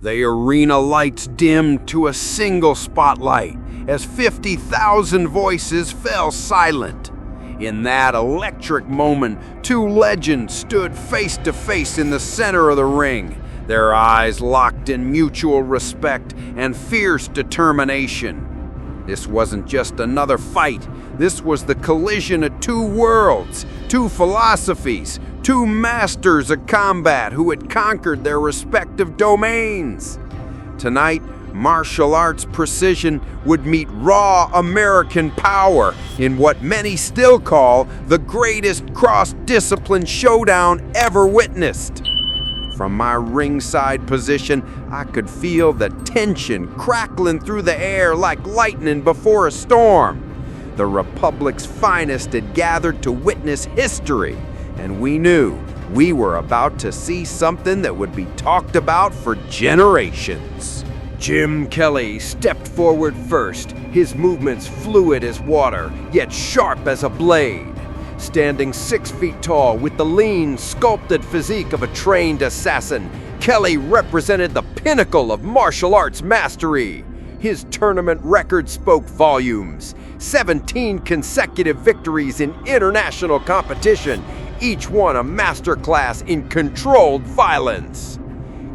The arena lights dimmed to a single spotlight as 50,000 voices fell silent. In that electric moment, two legends stood face to face in the center of the ring, their eyes locked in mutual respect and fierce determination. This wasn't just another fight. This was the collision of two worlds, two philosophies, two masters of combat who had conquered their respective domains. Tonight, martial arts precision would meet raw American power in what many still call the greatest cross-discipline showdown ever witnessed. From my ringside position, I could feel the tension crackling through the air like lightning before a storm. The Republic's finest had gathered to witness history, and we knew we were about to see something that would be talked about for generations. Jim Kelly stepped forward first, his movements fluid as water, yet sharp as a blade. Standing 6 feet tall with the lean, sculpted physique of a trained assassin, Kelly represented the pinnacle of martial arts mastery. His tournament record spoke volumes. 17 consecutive victories in international competition, each one a masterclass in controlled violence.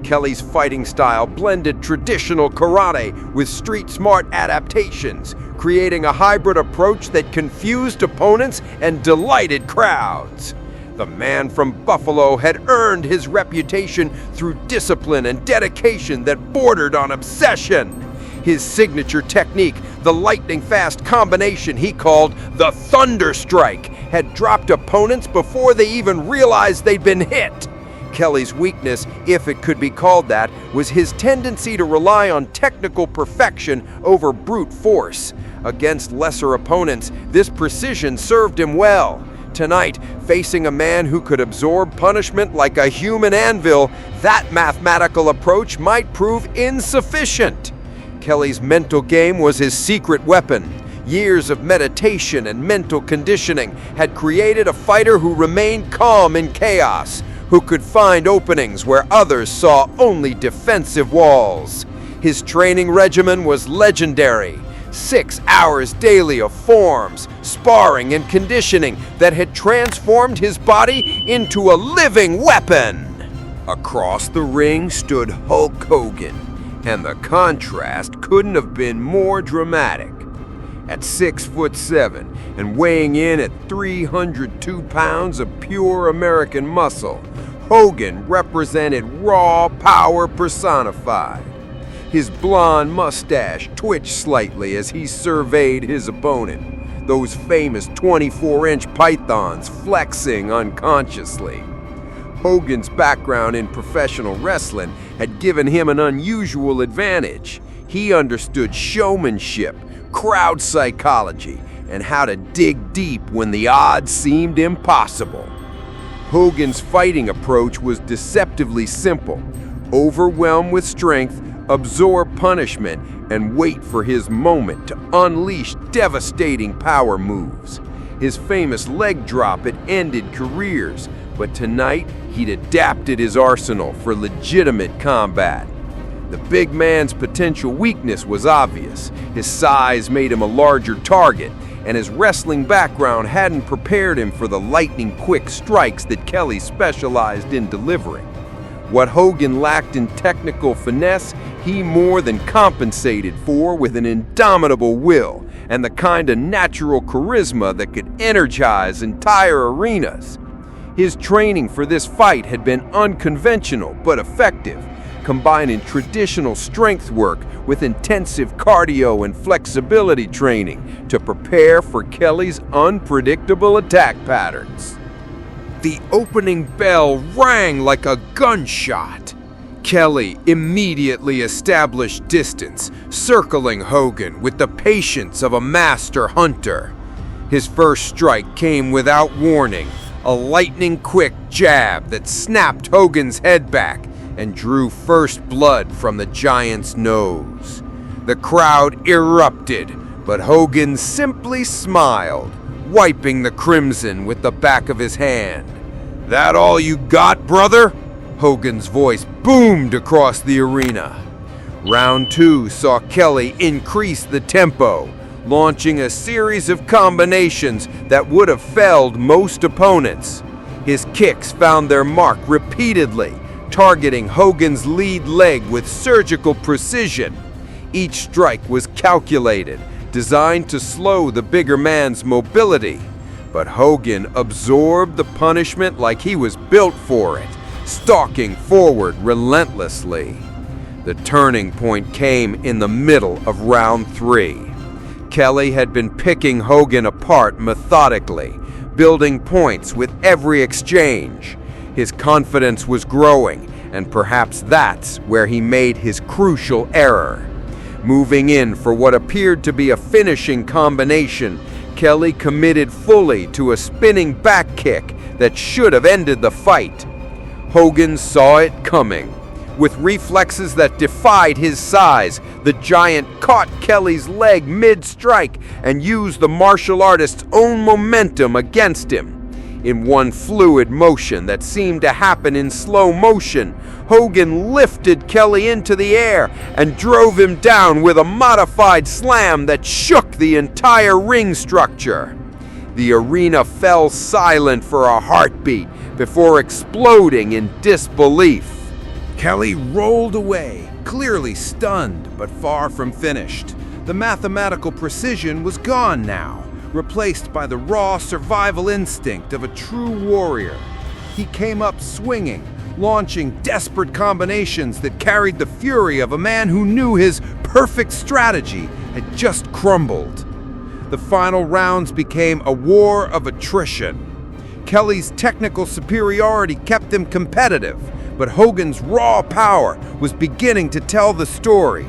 Kelly's fighting style blended traditional karate with street-smart adaptations, creating a hybrid approach that confused opponents and delighted crowds. The man from Buffalo had earned his reputation through discipline and dedication that bordered on obsession. His signature technique, the lightning-fast combination he called the Thunderstrike, had dropped opponents before they even realized they'd been hit. Kelly's weakness, if it could be called that, was his tendency to rely on technical perfection over brute force. Against lesser opponents, this precision served him well. Tonight, facing a man who could absorb punishment like a human anvil, that mathematical approach might prove insufficient. Kelly's mental game was his secret weapon. Years of meditation and mental conditioning had created a fighter who remained calm in chaos, who could find openings where others saw only defensive walls. His training regimen was legendary. 6 hours daily of forms, sparring, and conditioning that had transformed his body into a living weapon. Across the ring stood Hulk Hogan, and the contrast couldn't have been more dramatic. At 6'7" and weighing in at 302 pounds of pure American muscle, Hogan represented raw power personified. His blonde mustache twitched slightly as he surveyed his opponent, those famous 24-inch pythons flexing unconsciously. Hogan's background in professional wrestling had given him an unusual advantage. He understood showmanship, crowd psychology, and how to dig deep when the odds seemed impossible. Hogan's fighting approach was deceptively simple: overwhelm with strength, absorb punishment, and wait for his moment to unleash devastating power moves. His famous leg drop had ended careers, but tonight he'd adapted his arsenal for legitimate combat. The big man's potential weakness was obvious. His size made him a larger target, and his wrestling background hadn't prepared him for the lightning-quick strikes that Kelly specialized in delivering. What Hogan lacked in technical finesse, he more than compensated for with an indomitable will and the kind of natural charisma that could energize entire arenas. His training for this fight had been unconventional but effective, combining traditional strength work with intensive cardio and flexibility training to prepare for Kelly's unpredictable attack patterns. The opening bell rang like a gunshot. Kelly immediately established distance, circling Hogan with the patience of a master hunter. His first strike came without warning, a lightning-quick jab that snapped Hogan's head back and drew first blood from the giant's nose. The crowd erupted, but Hogan simply smiled, wiping the crimson with the back of his hand. "That all you got, brother?" Hogan's voice boomed across the arena. Round 2 saw Kelly increase the tempo, launching a series of combinations that would have felled most opponents. His kicks found their mark repeatedly, targeting Hogan's lead leg with surgical precision. Each strike was calculated, designed to slow the bigger man's mobility. But Hogan absorbed the punishment like he was built for it, stalking forward relentlessly. The turning point came in the middle of round 3. Kelly had been picking Hogan apart methodically, building points with every exchange. His confidence was growing, and perhaps that's where he made his crucial error. Moving in for what appeared to be a finishing combination, Kelly committed fully to a spinning back kick that should have ended the fight. Hogan saw it coming. With reflexes that defied his size, the giant caught Kelly's leg mid-strike and used the martial artist's own momentum against him. In one fluid motion that seemed to happen in slow motion, Hogan lifted Kelly into the air and drove him down with a modified slam that shook the entire ring structure. The arena fell silent for a heartbeat before exploding in disbelief. Kelly rolled away, clearly stunned but far from finished. The mathematical precision was gone now, replaced by the raw survival instinct of a true warrior. He came up swinging, launching desperate combinations that carried the fury of a man who knew his perfect strategy had just crumbled. The final rounds became a war of attrition. Kelly's technical superiority kept him competitive, but Hogan's raw power was beginning to tell the story.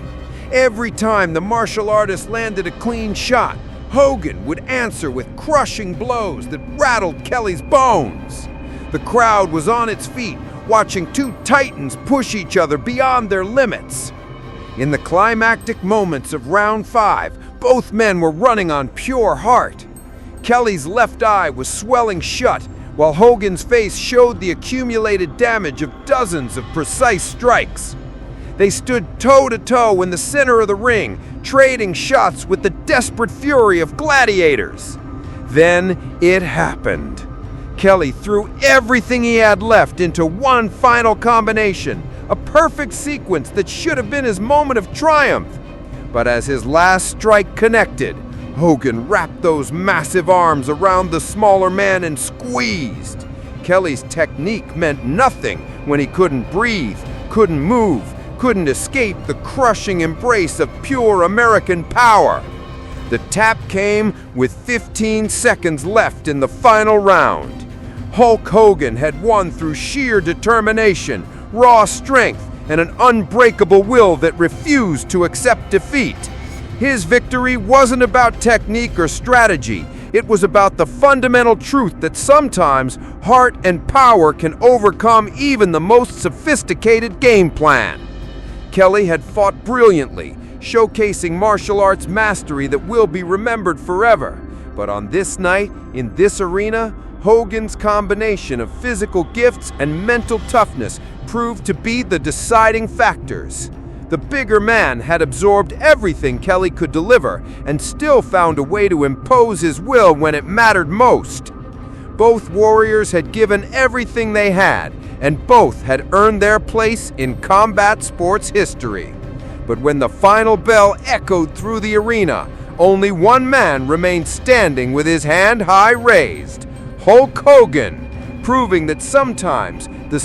Every time the martial artist landed a clean shot, Hogan would answer with crushing blows that rattled Kelly's bones. The crowd was on its feet, watching two titans push each other beyond their limits. In the climactic moments of round 5, both men were running on pure heart. Kelly's left eye was swelling shut, while Hogan's face showed the accumulated damage of dozens of precise strikes. They stood toe-to-toe in the center of the ring, trading shots with the desperate fury of gladiators. Then it happened. Kelly threw everything he had left into one final combination, a perfect sequence that should have been his moment of triumph. But as his last strike connected, Hogan wrapped those massive arms around the smaller man and squeezed. Kelly's technique meant nothing when he couldn't breathe, couldn't move, couldn't escape the crushing embrace of pure American power. The tap came with 15 seconds left in the final round. Hulk Hogan had won through sheer determination, raw strength, and an unbreakable will that refused to accept defeat. His victory wasn't about technique or strategy. It was about the fundamental truth that sometimes heart and power can overcome even the most sophisticated game plan. Kelly had fought brilliantly, showcasing martial arts mastery that will be remembered forever. But on this night, in this arena, Hogan's combination of physical gifts and mental toughness proved to be the deciding factors. The bigger man had absorbed everything Kelly could deliver and still found a way to impose his will when it mattered most. Both warriors had given everything they had, and both had earned their place in combat sports history. But when the final bell echoed through the arena, only one man remained standing with his hand high raised: Hulk Hogan, proving that sometimes the